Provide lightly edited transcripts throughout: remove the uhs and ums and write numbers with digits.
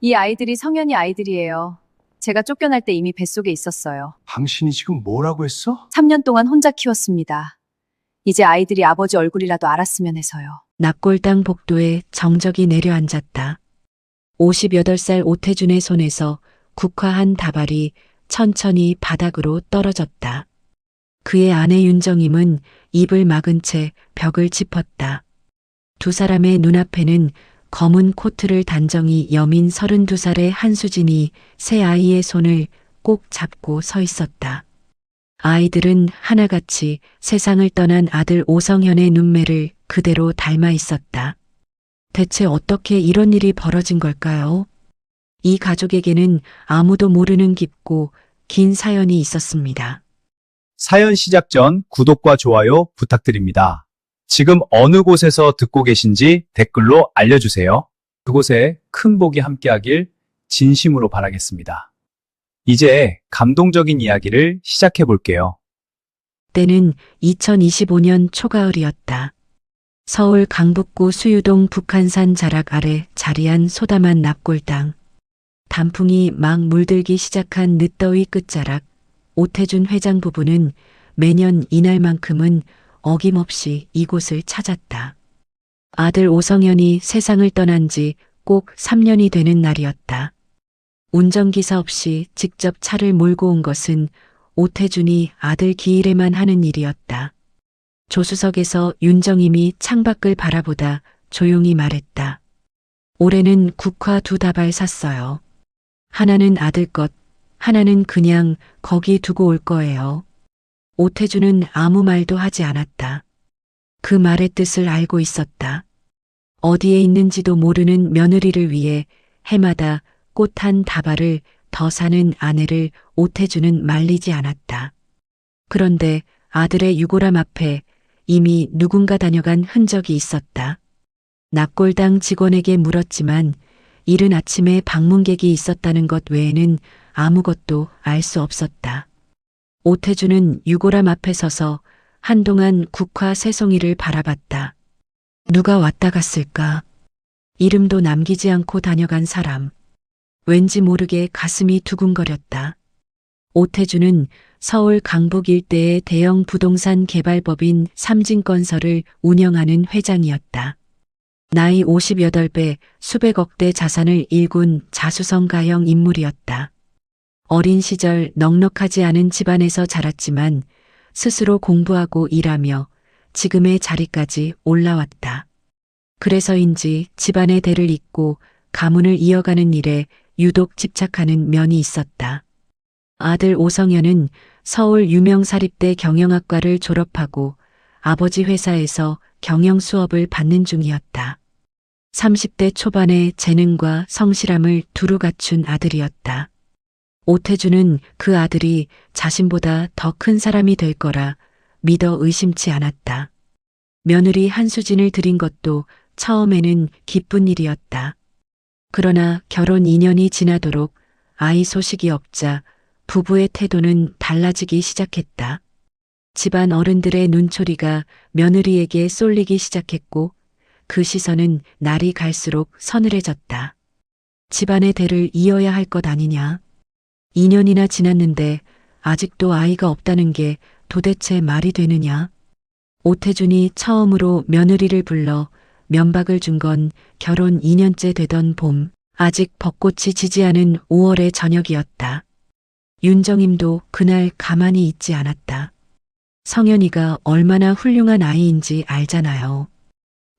이 아이들이 성현이 아이들이에요. 제가 쫓겨날 때 이미 뱃속에 있었어요. 당신이 지금 뭐라고 했어? 3년 동안 혼자 키웠습니다. 이제 아이들이 아버지 얼굴이라도 알았으면 해서요. 납골당 복도에 정적이 내려앉았다. 58살 오태준의 손에서 국화한 다발이 천천히 바닥으로 떨어졌다. 그의 아내 윤정임은 입을 막은 채 벽을 짚었다. 두 사람의 눈앞에는 검은 코트를 단정히 여민 32살의 한수진이 새 아이의 손을 꼭 잡고 서 있었다. 아이들은 하나같이 세상을 떠난 아들 오성현의 눈매를 그대로 닮아 있었다. 대체 어떻게 이런 일이 벌어진 걸까요? 이 가족에게는 아무도 모르는 깊고 긴 사연이 있었습니다. 사연 시작 전 구독과 좋아요 부탁드립니다. 지금 어느 곳에서 듣고 계신지 댓글로 알려주세요. 그곳에 큰 복이 함께하길 진심으로 바라겠습니다. 이제 감동적인 이야기를 시작해 볼게요. 때는 2025년 초가을이었다. 서울 강북구 수유동 북한산 자락 아래 자리한 소담한 납골당. 단풍이 막 물들기 시작한 늦더위 끝자락, 오태준 회장 부부는 매년 이날만큼은 어김없이 이곳을 찾았다. 아들 오성현이 세상을 떠난 지 꼭 3년이 되는 날이었다. 운전기사 없이 직접 차를 몰고 온 것은 오태준이 아들 기일에만 하는 일이었다. 조수석에서 윤정임이 창밖을 바라보다 조용히 말했다. 올해는 국화 2다발 샀어요. 하나는 아들 것, 하나는 그냥 거기 두고 올 거예요. 오태준은 아무 말도 하지 않았다. 그 말의 뜻을 알고 있었다. 어디에 있는지도 모르는 며느리를 위해 해마다 꽃 한 다발을 더 사는 아내를 오태준은 말리지 않았다. 그런데 아들의 유골함 앞에 이미 누군가 다녀간 흔적이 있었다. 납골당 직원에게 물었지만 이른 아침에 방문객이 있었다는 것 외에는 아무것도 알 수 없었다. 오태준은 유골함 앞에 서서 한동안 국화 세 송이를 바라봤다. 누가 왔다 갔을까? 이름도 남기지 않고 다녀간 사람. 왠지 모르게 가슴이 두근거렸다. 오태준은 서울 강북 일대의 대형 부동산 개발법인 삼진건설을 운영하는 회장이었다. 나이 58배 수백억대 자산을 일군 자수성가형 인물이었다. 어린 시절 넉넉하지 않은 집안에서 자랐지만 스스로 공부하고 일하며 지금의 자리까지 올라왔다. 그래서인지 집안의 대를 잇고 가문을 이어가는 일에 유독 집착하는 면이 있었다. 아들 오성현은 서울 유명사립대 경영학과를 졸업하고 아버지 회사에서 경영 수업을 받는 중이었다. 30대 초반의 재능과 성실함을 두루 갖춘 아들이었다. 오태준은 그 아들이 자신보다 더 큰 사람이 될 거라 믿어 의심치 않았다. 며느리 한수진을 들인 것도 처음에는 기쁜 일이었다. 그러나 결혼 2년이 지나도록 아이 소식이 없자 부부의 태도는 달라지기 시작했다. 집안 어른들의 눈초리가 며느리에게 쏠리기 시작했고 그 시선은 날이 갈수록 서늘해졌다. 집안의 대를 이어야 할 것 아니냐. 2년이나 지났는데 아직도 아이가 없다는 게 도대체 말이 되느냐. 오태준이 처음으로 며느리를 불러 면박을 준 건 결혼 2년째 되던 봄, 아직 벚꽃이 지지 않은 5월의 저녁이었다. 윤정임도 그날 가만히 있지 않았다. 성현이가 얼마나 훌륭한 아이인지 알잖아요.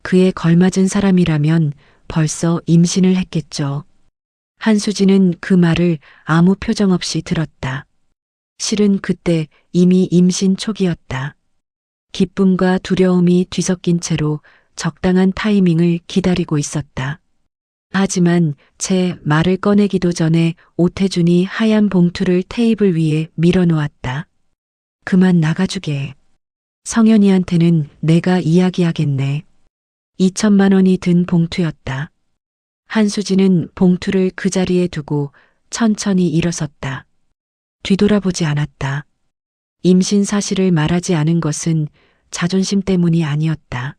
그에 걸맞은 사람이라면 벌써 임신을 했겠죠. 한수진은 그 말을 아무 표정 없이 들었다. 실은 그때 이미 임신 초기였다. 기쁨과 두려움이 뒤섞인 채로 적당한 타이밍을 기다리고 있었다. 하지만 제 말을 꺼내기도 전에 오태준이 하얀 봉투를 테이블 위에 밀어놓았다. 그만 나가주게. 성현이한테는 내가 이야기하겠네. 2천만 원이 든 봉투였다. 한수진은 봉투를 그 자리에 두고 천천히 일어섰다. 뒤돌아보지 않았다. 임신 사실을 말하지 않은 것은 자존심 때문이 아니었다.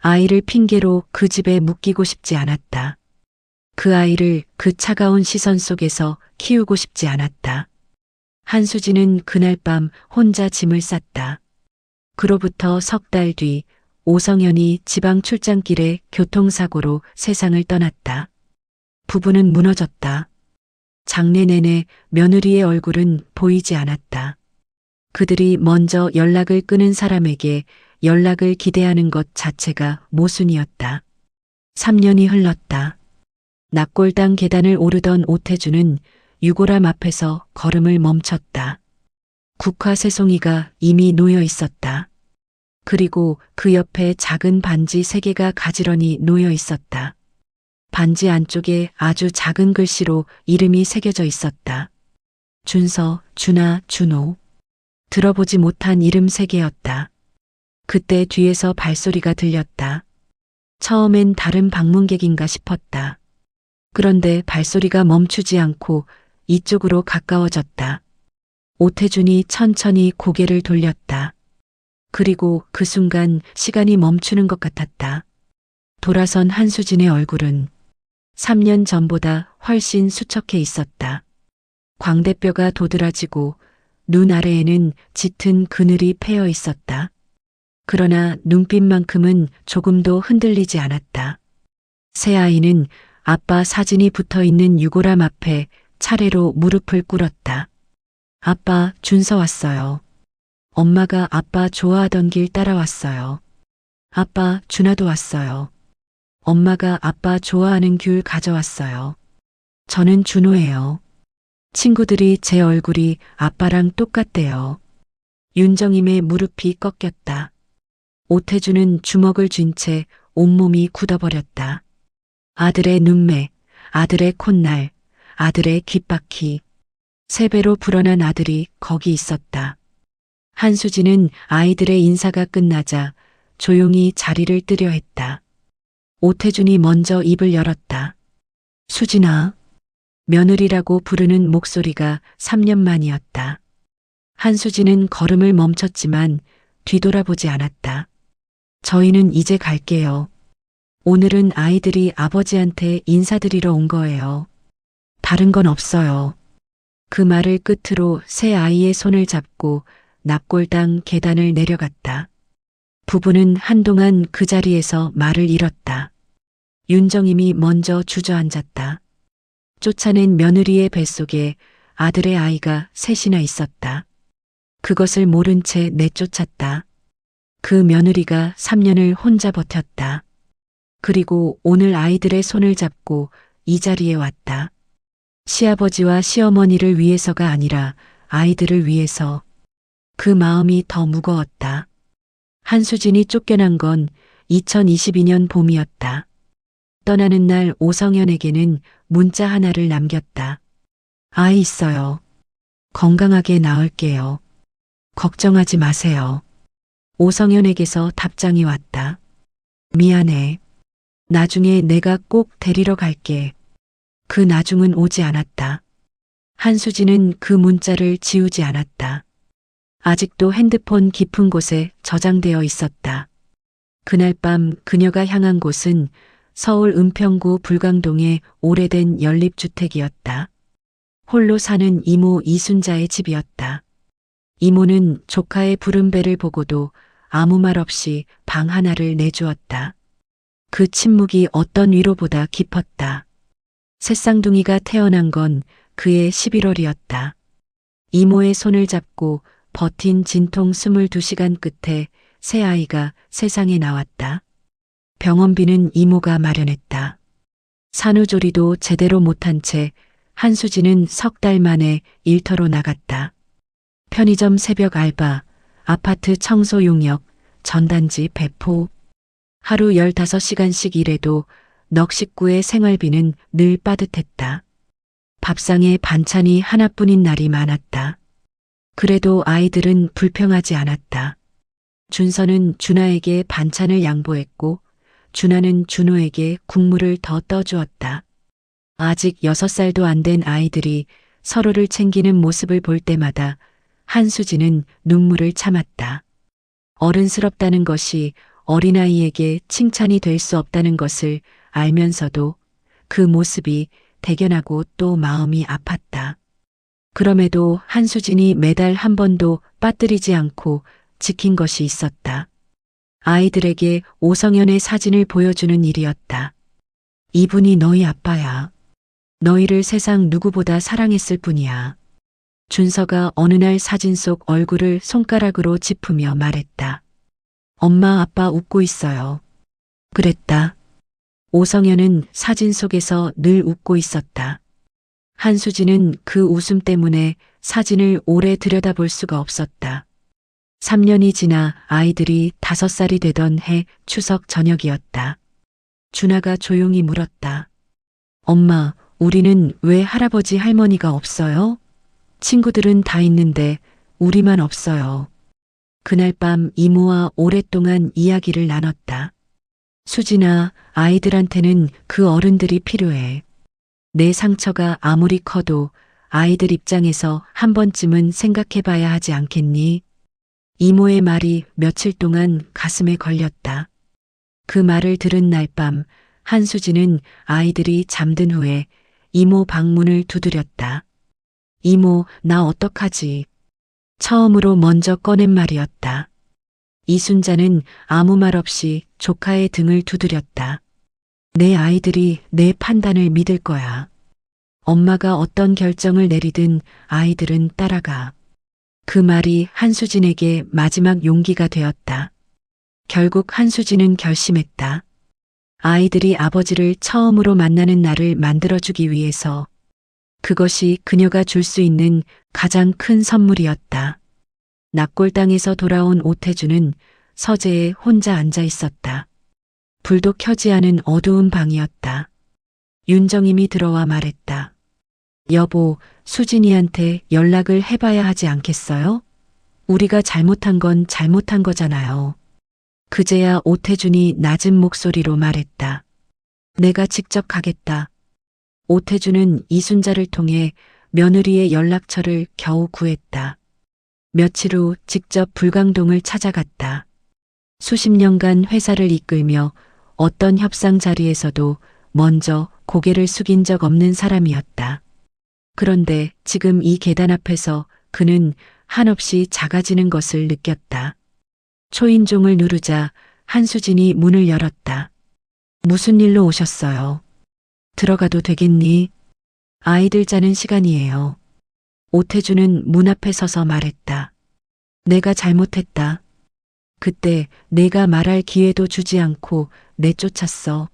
아이를 핑계로 그 집에 묶이고 싶지 않았다. 그 아이를 그 차가운 시선 속에서 키우고 싶지 않았다. 한수진은 그날 밤 혼자 짐을 쌌다. 그로부터 석 달 뒤 오성현이 지방 출장길에 교통사고로 세상을 떠났다. 부부는 무너졌다. 장례 내내 며느리의 얼굴은 보이지 않았다. 그들이 먼저 연락을 끊은 사람에게 연락을 기대하는 것 자체가 모순이었다. 3년이 흘렀다. 납골당 계단을 오르던 오태주는 유골함 앞에서 걸음을 멈췄다. 국화 새송이가 이미 놓여 있었다. 그리고 그 옆에 작은 반지 3개가 가지런히 놓여 있었다. 반지 안쪽에 아주 작은 글씨로 이름이 새겨져 있었다. 준서, 준아, 준호. 들어보지 못한 이름 3개였다. 그때 뒤에서 발소리가 들렸다. 처음엔 다른 방문객인가 싶었다. 그런데 발소리가 멈추지 않고 이쪽으로 가까워졌다. 오태준이 천천히 고개를 돌렸다. 그리고 그 순간 시간이 멈추는 것 같았다. 돌아선 한수진의 얼굴은 3년 전보다 훨씬 수척해 있었다. 광대뼈가 도드라지고 눈 아래에는 짙은 그늘이 패여 있었다. 그러나 눈빛만큼은 조금도 흔들리지 않았다. 새 아이는 아빠 사진이 붙어 있는 유골함 앞에 차례로 무릎을 꿇었다. 아빠, 준서 왔어요. 엄마가 아빠 좋아하던 길 따라왔어요. 아빠, 준아도 왔어요. 엄마가 아빠 좋아하는 귤 가져왔어요. 저는 준호예요. 친구들이 제 얼굴이 아빠랑 똑같대요. 윤정임의 무릎이 꺾였다. 오태주는 주먹을 쥔 채 온몸이 굳어버렸다. 아들의 눈매, 아들의 콧날, 아들의 귓바퀴. 3배로 불어난 아들이 거기 있었다. 한수진은 아이들의 인사가 끝나자 조용히 자리를 뜨려 했다. 오태준이 먼저 입을 열었다. 수진아. 며느리라고 부르는 목소리가 3년 만이었다. 한수진은 걸음을 멈췄지만 뒤돌아보지 않았다. 저희는 이제 갈게요. 오늘은 아이들이 아버지한테 인사드리러 온 거예요. 다른 건 없어요. 그 말을 끝으로 새 아이의 손을 잡고 납골당 계단을 내려갔다. 부부는 한동안 그 자리에서 말을 잃었다. 윤정임이 먼저 주저앉았다. 쫓아낸 며느리의 뱃속에 아들의 아이가 셋이나 있었다. 그것을 모른 채 내쫓았다. 그 며느리가 3년을 혼자 버텼다. 그리고 오늘 아이들의 손을 잡고 이 자리에 왔다. 시아버지와 시어머니를 위해서가 아니라 아이들을 위해서. 그 마음이 더 무거웠다. 한수진이 쫓겨난 건 2022년 봄이었다. 떠나는 날 오성현에게는 문자 하나를 남겼다. 아이 있어요. 건강하게 나을게요. 걱정하지 마세요. 오성현에게서 답장이 왔다. 미안해. 나중에 내가 꼭 데리러 갈게. 그 나중은 오지 않았다. 한수진은 그 문자를 지우지 않았다. 아직도 핸드폰 깊은 곳에 저장되어 있었다. 그날 밤 그녀가 향한 곳은 서울 은평구 불광동의 오래된 연립주택이었다. 홀로 사는 이모 이순자의 집이었다. 이모는 조카의 부른 배를 보고도 아무 말 없이 방 하나를 내주었다. 그 침묵이 어떤 위로보다 깊었다. 새쌍둥이가 태어난 건 그해 11월이었다. 이모의 손을 잡고 버틴 진통 22시간 끝에 새 아이가 세상에 나왔다. 병원비는 이모가 마련했다. 산후조리도 제대로 못한 채 한수진은 석 달 만에 일터로 나갔다. 편의점 새벽 알바, 아파트 청소 용역, 전단지 배포. 하루 15시간씩 일해도 넋 식구의 생활비는 늘 빠듯했다. 밥상에 반찬이 하나뿐인 날이 많았다. 그래도 아이들은 불평하지 않았다. 준서는 준아에게 반찬을 양보했고 준아는 준호에게 국물을 더 떠주었다. 아직 6살도 안 된 아이들이 서로를 챙기는 모습을 볼 때마다 한수진은 눈물을 참았다. 어른스럽다는 것이 어린아이에게 칭찬이 될 수 없다는 것을 알면서도 그 모습이 대견하고 또 마음이 아팠다. 그럼에도 한수진이 매달 한 번도 빠뜨리지 않고 지킨 것이 있었다. 아이들에게 오성현의 사진을 보여주는 일이었다. 이분이 너희 아빠야. 너희를 세상 누구보다 사랑했을 뿐이야. 준서가 어느 날 사진 속 얼굴을 손가락으로 짚으며 말했다. 엄마 아빠 웃고 있어요. 그랬다. 오성현은 사진 속에서 늘 웃고 있었다. 한수진은 그 웃음 때문에 사진을 오래 들여다볼 수가 없었다. 3년이 지나 아이들이 5살이 되던 해 추석 저녁이었다. 준하가 조용히 물었다. 엄마, 우리는 왜 할아버지 할머니가 없어요? 친구들은 다 있는데 우리만 없어요. 그날 밤 이모와 오랫동안 이야기를 나눴다. 수진아, 아이들한테는 그 어른들이 필요해. 내 상처가 아무리 커도 아이들 입장에서 한 번쯤은 생각해 봐야 하지 않겠니? 이모의 말이 며칠 동안 가슴에 걸렸다. 그 말을 들은 날 밤 한수진은 아이들이 잠든 후에 이모 방문을 두드렸다. 이모, 나 어떡하지? 처음으로 먼저 꺼낸 말이었다. 이순자는 아무 말 없이 조카의 등을 두드렸다. 내 아이들이 내 판단을 믿을 거야. 엄마가 어떤 결정을 내리든 아이들은 따라가. 그 말이 한수진에게 마지막 용기가 되었다. 결국 한수진은 결심했다. 아이들이 아버지를 처음으로 만나는 날을 만들어주기 위해서 그것이 그녀가 줄 수 있는 가장 큰 선물이었다. 납골당에서 돌아온 오태주는 서재에 혼자 앉아 있었다. 불도 켜지 않은 어두운 방이었다. 윤정임이 들어와 말했다. 여보, 수진이한테 연락을 해봐야 하지 않겠어요? 우리가 잘못한 건 잘못한 거잖아요. 그제야 오태준이 낮은 목소리로 말했다. 내가 직접 가겠다. 오태준은 이순자를 통해 며느리의 연락처를 겨우 구했다. 며칠 후 직접 불광동을 찾아갔다. 수십 년간 회사를 이끌며 어떤 협상 자리에서도 먼저 고개를 숙인 적 없는 사람이었다. 그런데 지금 이 계단 앞에서 그는 한없이 작아지는 것을 느꼈다. 초인종을 누르자 한수진이 문을 열었다. 무슨 일로 오셨어요? 들어가도 되겠니? 아이들 자는 시간이에요. 오태주는 문 앞에 서서 말했다. 내가 잘못했다. 그때 내가 말할 기회도 주지 않고 내쫓았어.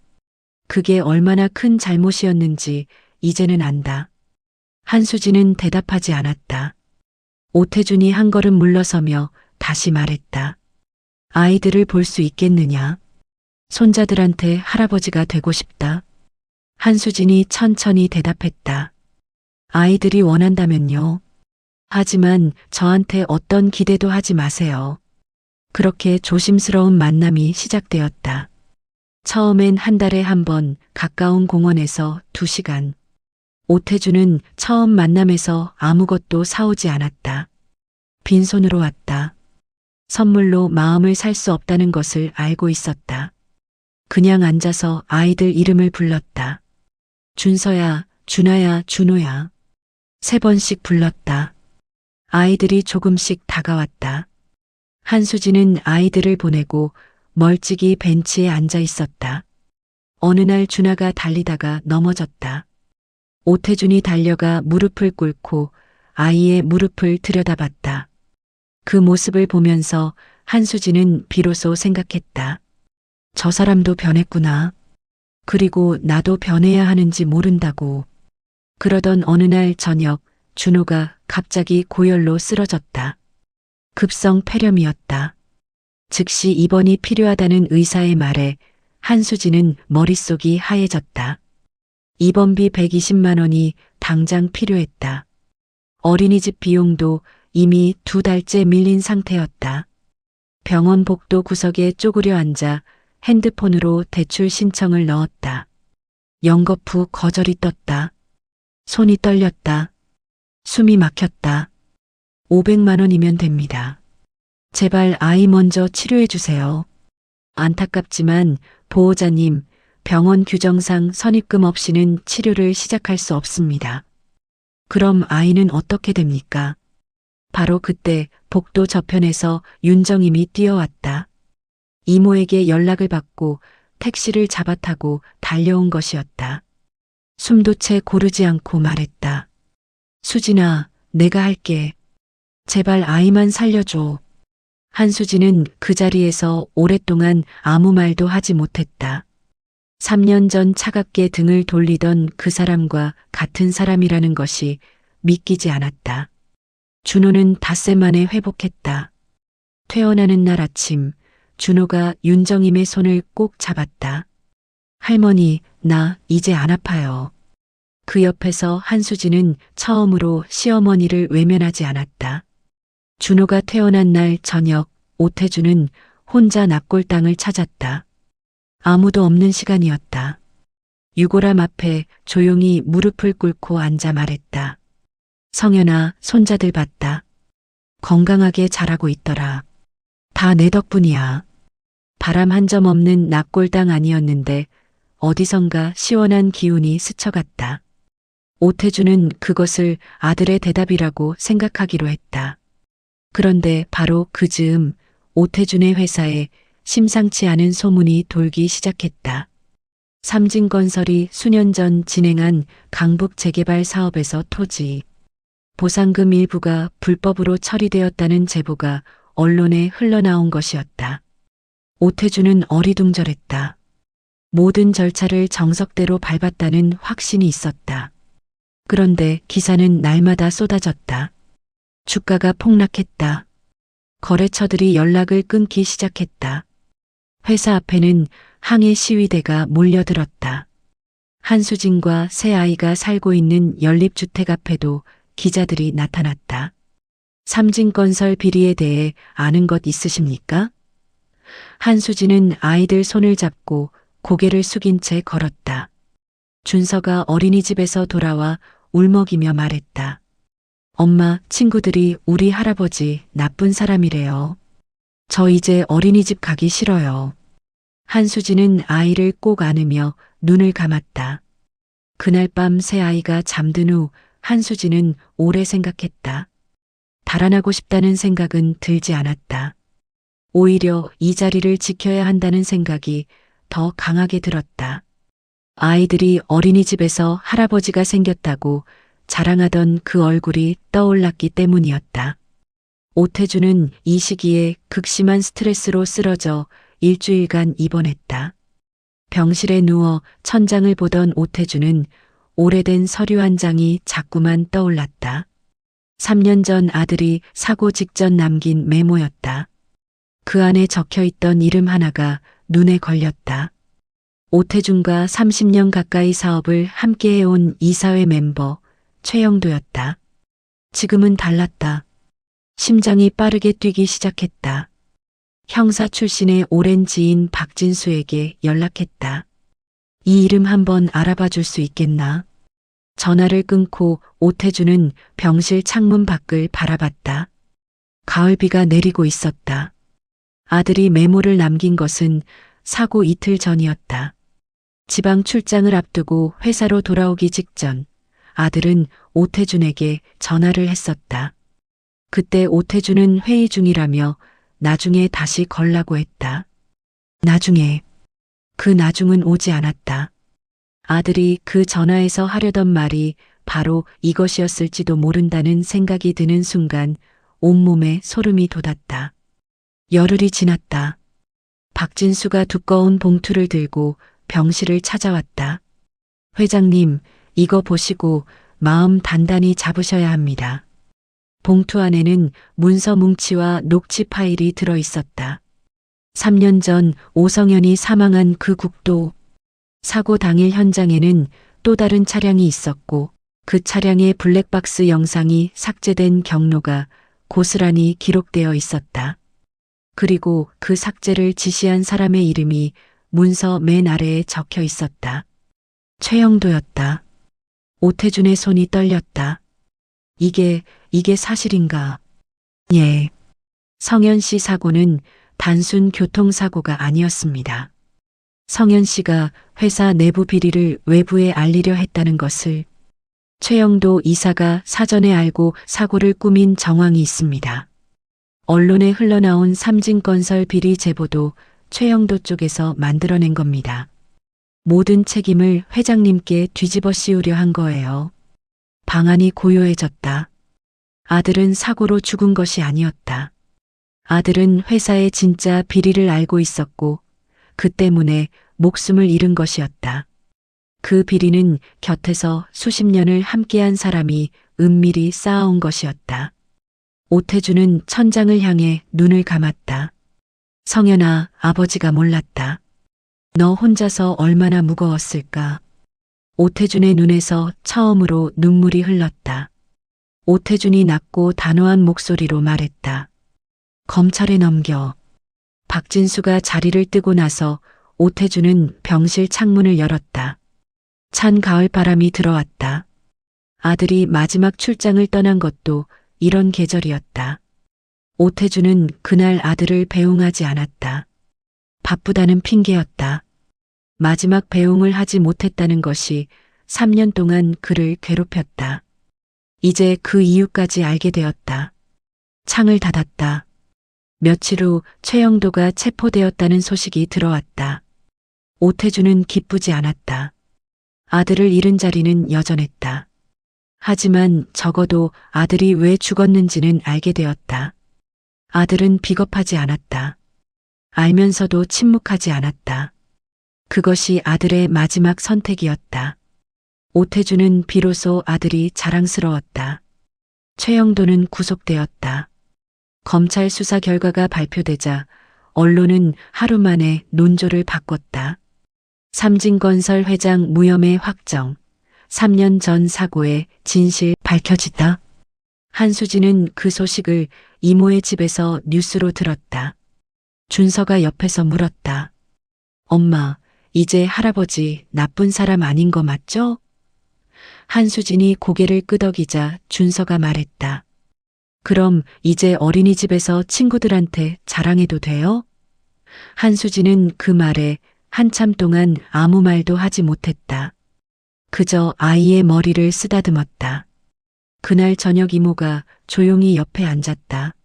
그게 얼마나 큰 잘못이었는지 이제는 안다. 한수진은 대답하지 않았다. 오태준이 한 걸음 물러서며 다시 말했다. 아이들을 볼 수 있겠느냐? 손자들한테 할아버지가 되고 싶다. 한수진이 천천히 대답했다. 아이들이 원한다면요. 하지만 저한테 어떤 기대도 하지 마세요. 그렇게 조심스러운 만남이 시작되었다. 처음엔 한 달에 한 번 가까운 공원에서 2시간. 오태주는 처음 만남에서 아무것도 사오지 않았다. 빈손으로 왔다. 선물로 마음을 살 수 없다는 것을 알고 있었다. 그냥 앉아서 아이들 이름을 불렀다. 준서야, 준아야, 준호야. 3번씩 불렀다. 아이들이 조금씩 다가왔다. 한수진은 아이들을 보내고 멀찍이 벤치에 앉아 있었다. 어느 날 준아가 달리다가 넘어졌다. 오태준이 달려가 무릎을 꿇고 아이의 무릎을 들여다봤다. 그 모습을 보면서 한수진은 비로소 생각했다. 저 사람도 변했구나. 그리고 나도 변해야 하는지 모른다고. 그러던 어느 날 저녁 준호가 갑자기 고열로 쓰러졌다. 급성 폐렴이었다. 즉시 입원이 필요하다는 의사의 말에 한수진은 머릿속이 하얘졌다. 입원비 120만 원이 당장 필요했다. 어린이집 비용도 이미 2달째 밀린 상태였다. 병원 복도 구석에 쪼그려 앉아 핸드폰으로 대출 신청을 넣었다. 연거푸 거절이 떴다. 손이 떨렸다. 숨이 막혔다. 500만 원이면 됩니다. 제발 아이 먼저 치료해 주세요. 안타깝지만 보호자님, 병원 규정상 선입금 없이는 치료를 시작할 수 없습니다. 그럼 아이는 어떻게 됩니까? 바로 그때 복도 저편에서 윤정임이 뛰어왔다. 이모에게 연락을 받고 택시를 잡아타고 달려온 것이었다. 숨도 채 고르지 않고 말했다. 수진아, 내가 할게. 제발 아이만 살려줘. 한수진은 그 자리에서 오랫동안 아무 말도 하지 못했다. 3년 전 차갑게 등을 돌리던 그 사람과 같은 사람이라는 것이 믿기지 않았다. 준호는 닷새 만에 회복했다. 퇴원하는 날 아침, 준호가 윤정임의 손을 꼭 잡았다. 할머니, 나 이제 안 아파요. 그 옆에서 한수진은 처음으로 시어머니를 외면하지 않았다. 준호가 퇴원한 날 저녁, 오태준은 혼자 납골당을 찾았다. 아무도 없는 시간이었다. 유골함 앞에 조용히 무릎을 꿇고 앉아 말했다. 성현아, 손자들 봤다. 건강하게 자라고 있더라. 다 내 덕분이야. 바람 한 점 없는 납골당 아니었는데 어디선가 시원한 기운이 스쳐갔다. 오태준은 그것을 아들의 대답이라고 생각하기로 했다. 그런데 바로 그 즈음 오태준의 회사에 심상치 않은 소문이 돌기 시작했다. 삼진건설이 수년 전 진행한 강북 재개발 사업에서 토지, 보상금 일부가 불법으로 처리되었다는 제보가 언론에 흘러나온 것이었다. 오태준은 어리둥절했다. 모든 절차를 정석대로 밟았다는 확신이 있었다. 그런데 기사는 날마다 쏟아졌다. 주가가 폭락했다. 거래처들이 연락을 끊기 시작했다. 회사 앞에는 항해 시위대가 몰려들었다. 한수진과 새 아이가 살고 있는 연립주택 앞에도 기자들이 나타났다. 삼진건설 비리에 대해 아는 것 있으십니까? 한수진은 아이들 손을 잡고 고개를 숙인 채 걸었다. 준서가 어린이집에서 돌아와 울먹이며 말했다. 엄마, 친구들이 우리 할아버지 나쁜 사람이래요. 저 이제 어린이집 가기 싫어요. 한수진은 아이를 꼭 안으며 눈을 감았다. 그날 밤 새 아이가 잠든 후 한수진은 오래 생각했다. 달아나고 싶다는 생각은 들지 않았다. 오히려 이 자리를 지켜야 한다는 생각이 더 강하게 들었다. 아이들이 어린이집에서 할아버지가 생겼다고 자랑하던 그 얼굴이 떠올랐기 때문이었다. 오태준은 이 시기에 극심한 스트레스로 쓰러져 일주일간 입원했다. 병실에 누워 천장을 보던 오태준은 오래된 서류 한 장이 자꾸만 떠올랐다. 3년 전 아들이 사고 직전 남긴 메모였다. 그 안에 적혀있던 이름 하나가 눈에 걸렸다. 오태준과 30년 가까이 사업을 함께 해온 이사회 멤버 최영도였다. 지금은 달랐다. 심장이 빠르게 뛰기 시작했다. 형사 출신의 오랜 지인 박진수에게 연락했다. 이 이름 한번 알아봐 줄 수 있겠나? 전화를 끊고 오태준은 병실 창문 밖을 바라봤다. 가을비가 내리고 있었다. 아들이 메모를 남긴 것은 사고 이틀 전이었다. 지방 출장을 앞두고 회사로 돌아오기 직전 아들은 오태준에게 전화를 했었다. 그때 오태준은 회의 중이라며 나중에 다시 걸라고 했다. 나중에. 그 나중은 오지 않았다. 아들이 그 전화에서 하려던 말이 바로 이것이었을지도 모른다는 생각이 드는 순간 온몸에 소름이 돋았다. 열흘이 지났다. 박진수가 두꺼운 봉투를 들고 병실을 찾아왔다. 회장님, 이거 보시고 마음 단단히 잡으셔야 합니다. 봉투 안에는 문서 뭉치와 녹취 파일이 들어 있었다. 3년 전 오성현이 사망한 그 국도. 사고 당일 현장에는 또 다른 차량이 있었고 그 차량의 블랙박스 영상이 삭제된 경로가 고스란히 기록되어 있었다. 그리고 그 삭제를 지시한 사람의 이름이 문서 맨 아래에 적혀 있었다. 최영도였다. 오태준의 손이 떨렸다. 이게 사실인가? 예. 성현 씨 사고는 단순 교통사고가 아니었습니다. 성현 씨가 회사 내부 비리를 외부에 알리려 했다는 것을 최영도 이사가 사전에 알고 사고를 꾸민 정황이 있습니다. 언론에 흘러나온 삼진건설 비리 제보도 최영도 쪽에서 만들어낸 겁니다. 모든 책임을 회장님께 뒤집어 씌우려 한 거예요. 방안이 고요해졌다. 아들은 사고로 죽은 것이 아니었다. 아들은 회사의 진짜 비리를 알고 있었고 그 때문에 목숨을 잃은 것이었다. 그 비리는 곁에서 수십 년을 함께한 사람이 은밀히 쌓아온 것이었다. 오태준은 천장을 향해 눈을 감았다. 성현아, 아버지가 몰랐다. 너 혼자서 얼마나 무거웠을까? 오태준의 눈에서 처음으로 눈물이 흘렀다. 오태준이 낮고 단호한 목소리로 말했다. 검찰에 넘겨. 박진수가 자리를 뜨고 나서 오태준은 병실 창문을 열었다. 찬 가을 바람이 들어왔다. 아들이 마지막 출장을 떠난 것도 이런 계절이었다. 오태준은 그날 아들을 배웅하지 않았다. 바쁘다는 핑계였다. 마지막 배웅을 하지 못했다는 것이 3년 동안 그를 괴롭혔다. 이제 그 이유까지 알게 되었다. 창을 닫았다. 며칠 후 최영도가 체포되었다는 소식이 들어왔다. 오태준은 기쁘지 않았다. 아들을 잃은 자리는 여전했다. 하지만 적어도 아들이 왜 죽었는지는 알게 되었다. 아들은 비겁하지 않았다. 알면서도 침묵하지 않았다. 그것이 아들의 마지막 선택이었다. 오태준은 비로소 아들이 자랑스러웠다. 최영도는 구속되었다. 검찰 수사 결과가 발표되자 언론은 하루 만에 논조를 바꿨다. 삼진건설 회장 무혐의 확정, 3년 전 사고의 진실 밝혀지다. 한수진은 그 소식을 이모의 집에서 뉴스로 들었다. 준서가 옆에서 물었다. 엄마, 이제 할아버지 나쁜 사람 아닌 거 맞죠? 한수진이 고개를 끄덕이자 준서가 말했다. 그럼 이제 어린이집에서 친구들한테 자랑해도 돼요? 한수진은 그 말에 한참 동안 아무 말도 하지 못했다. 그저 아이의 머리를 쓰다듬었다. 그날 저녁 이모가 조용히 옆에 앉았다.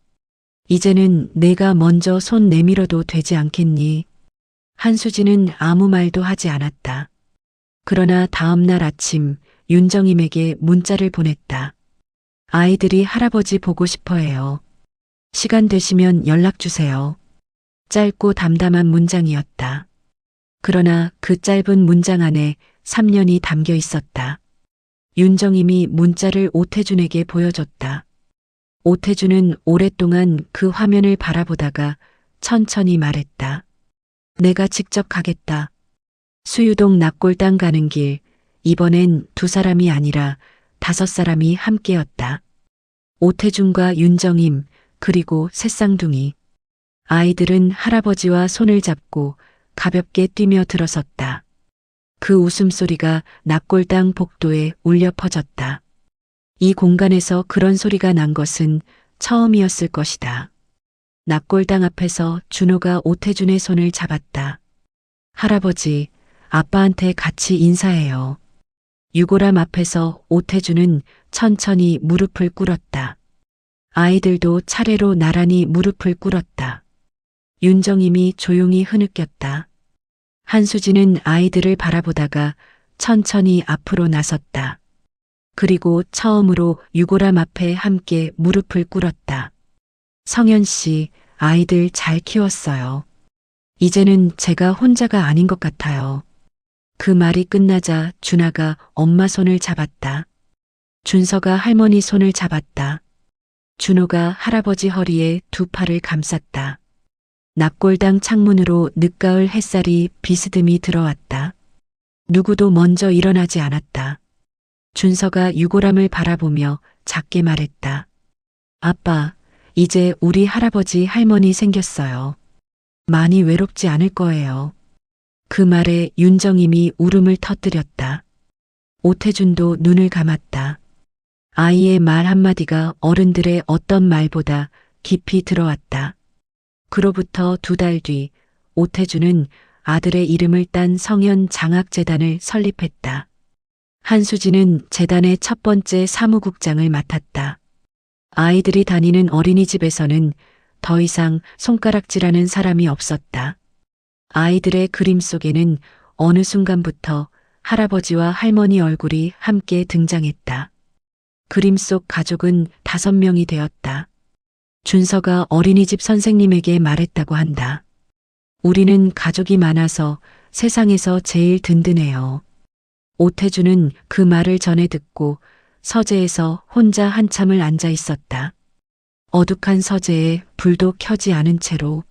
이제는 내가 먼저 손 내밀어도 되지 않겠니? 한수진은 아무 말도 하지 않았다. 그러나 다음 날 아침 윤정임에게 문자를 보냈다. 아이들이 할아버지 보고 싶어 해요. 시간 되시면 연락 주세요. 짧고 담담한 문장이었다. 그러나 그 짧은 문장 안에 3년이 담겨 있었다. 윤정임이 문자를 오태준에게 보여줬다. 오태준은 오랫동안 그 화면을 바라보다가 천천히 말했다. 내가 직접 가겠다. 수유동 납골당 가는 길, 이번엔 2사람이 아니라 5사람이 함께였다. 오태준과 윤정임, 그리고 새쌍둥이. 아이들은 할아버지와 손을 잡고 가볍게 뛰며 들어섰다. 그 웃음소리가 납골당 복도에 울려 퍼졌다. 이 공간에서 그런 소리가 난 것은 처음이었을 것이다. 납골당 앞에서 준호가 오태준의 손을 잡았다. 할아버지, 아빠한테 같이 인사해요. 유골함 앞에서 오태준은 천천히 무릎을 꿇었다. 아이들도 차례로 나란히 무릎을 꿇었다. 윤정임이 조용히 흐느꼈다. 한수진은 아이들을 바라보다가 천천히 앞으로 나섰다. 그리고 처음으로 유골함 앞에 함께 무릎을 꿇었다. 성현 씨, 아이들 잘 키웠어요. 이제는 제가 혼자가 아닌 것 같아요. 그 말이 끝나자 준하가 엄마 손을 잡았다. 준서가 할머니 손을 잡았다. 준호가 할아버지 허리에 2팔을 감쌌다. 납골당 창문으로 늦가을 햇살이 비스듬히 들어왔다. 누구도 먼저 일어나지 않았다. 준서가 유골함을 바라보며 작게 말했다. 아빠, 이제 우리 할아버지 할머니 생겼어요. 많이 외롭지 않을 거예요. 그 말에 윤정임이 울음을 터뜨렸다. 오태준도 눈을 감았다. 아이의 말 한마디가 어른들의 어떤 말보다 깊이 들어왔다. 그로부터 2달 뒤 오태준은 아들의 이름을 딴 성현 장학재단을 설립했다. 한수진은 재단의 첫 번째 사무국장을 맡았다. 아이들이 다니는 어린이집에서는 더 이상 손가락질하는 사람이 없었다. 아이들의 그림 속에는 어느 순간부터 할아버지와 할머니 얼굴이 함께 등장했다. 그림 속 가족은 5명이 되었다. 준서가 어린이집 선생님에게 말했다고 한다. 우리는 가족이 많아서 세상에서 제일 든든해요. 오태주는 그 말을 전해 듣고 서재에서 혼자 한참을 앉아 있었다. 어둑한 서재에 불도 켜지 않은 채로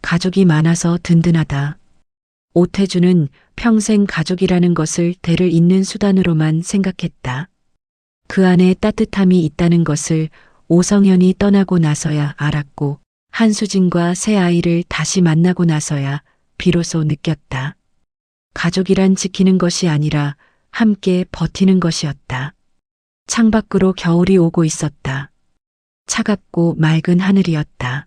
가족이 많아서 든든하다. 오태주는 평생 가족이라는 것을 대를 잇는 수단으로만 생각했다. 그 안에 따뜻함이 있다는 것을 오성현이 떠나고 나서야 알았고 한수진과 새 아이를 다시 만나고 나서야 비로소 느꼈다. 가족이란 지키는 것이 아니라 함께 버티는 것이었다. 창밖으로 겨울이 오고 있었다. 차갑고 맑은 하늘이었다.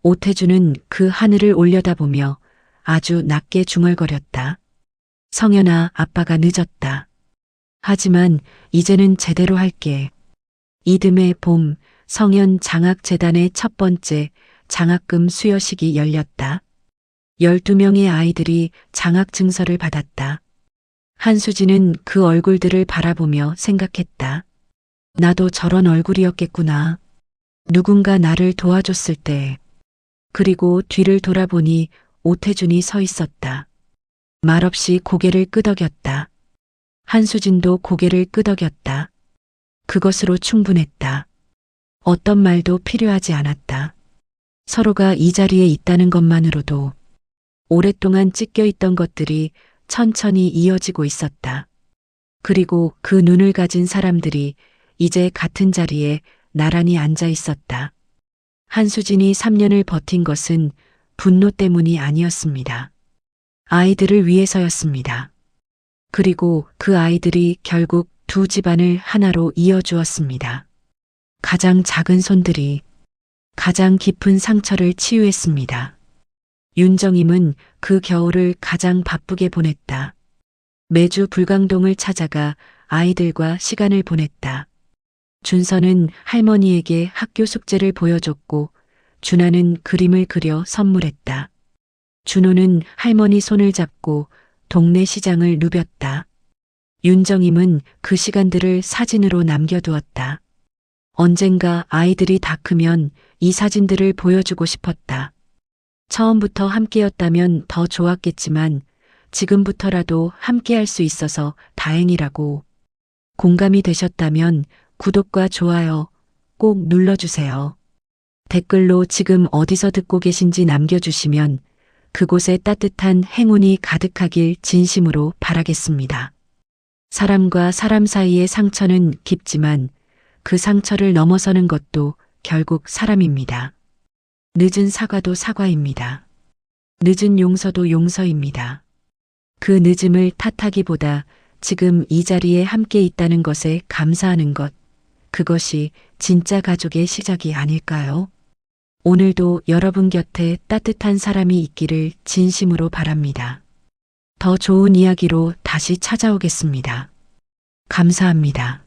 오태주는 그 하늘을 올려다보며 아주 낮게 중얼거렸다. 성현아, 아빠가 늦었다. 하지만 이제는 제대로 할게. 이듬해 봄, 성현 장학재단의 첫 번째 장학금 수여식이 열렸다. 12명의 아이들이 장학증서를 받았다. 한수진은 그 얼굴들을 바라보며 생각했다. 나도 저런 얼굴이었겠구나. 누군가 나를 도와줬을 때. 그리고 뒤를 돌아보니 오태준이 서 있었다. 말없이 고개를 끄덕였다. 한수진도 고개를 끄덕였다. 그것으로 충분했다. 어떤 말도 필요하지 않았다. 서로가 이 자리에 있다는 것만으로도 오랫동안 찢겨 있던 것들이 천천히 이어지고 있었다. 그리고 그 눈을 가진 사람들이 이제 같은 자리에 나란히 앉아 있었다. 한수진이 3년을 버틴 것은 분노 때문이 아니었습니다. 아이들을 위해서였습니다. 그리고 그 아이들이 결국 두 집안을 하나로 이어주었습니다. 가장 작은 손들이 가장 깊은 상처를 치유했습니다. 윤정임은 그 겨울을 가장 바쁘게 보냈다. 매주 불광동을 찾아가 아이들과 시간을 보냈다. 준서는 할머니에게 학교 숙제를 보여줬고 준하는 그림을 그려 선물했다. 준호는 할머니 손을 잡고 동네 시장을 누볐다. 윤정임은 그 시간들을 사진으로 남겨두었다. 언젠가 아이들이 다 크면 이 사진들을 보여주고 싶었다. 처음부터 함께였다면 더 좋았겠지만 지금부터라도 함께할 수 있어서 다행이라고. 공감이 되셨다면 구독과 좋아요 꼭 눌러주세요. 댓글로 지금 어디서 듣고 계신지 남겨주시면 그곳에 따뜻한 행운이 가득하길 진심으로 바라겠습니다. 사람과 사람 사이의 상처는 깊지만 그 상처를 넘어서는 것도 결국 사람입니다. 늦은 사과도 사과입니다. 늦은 용서도 용서입니다. 그 늦음을 탓하기보다 지금 이 자리에 함께 있다는 것에 감사하는 것, 그것이 진짜 가족의 시작이 아닐까요? 오늘도 여러분 곁에 따뜻한 사람이 있기를 진심으로 바랍니다. 더 좋은 이야기로 다시 찾아오겠습니다. 감사합니다.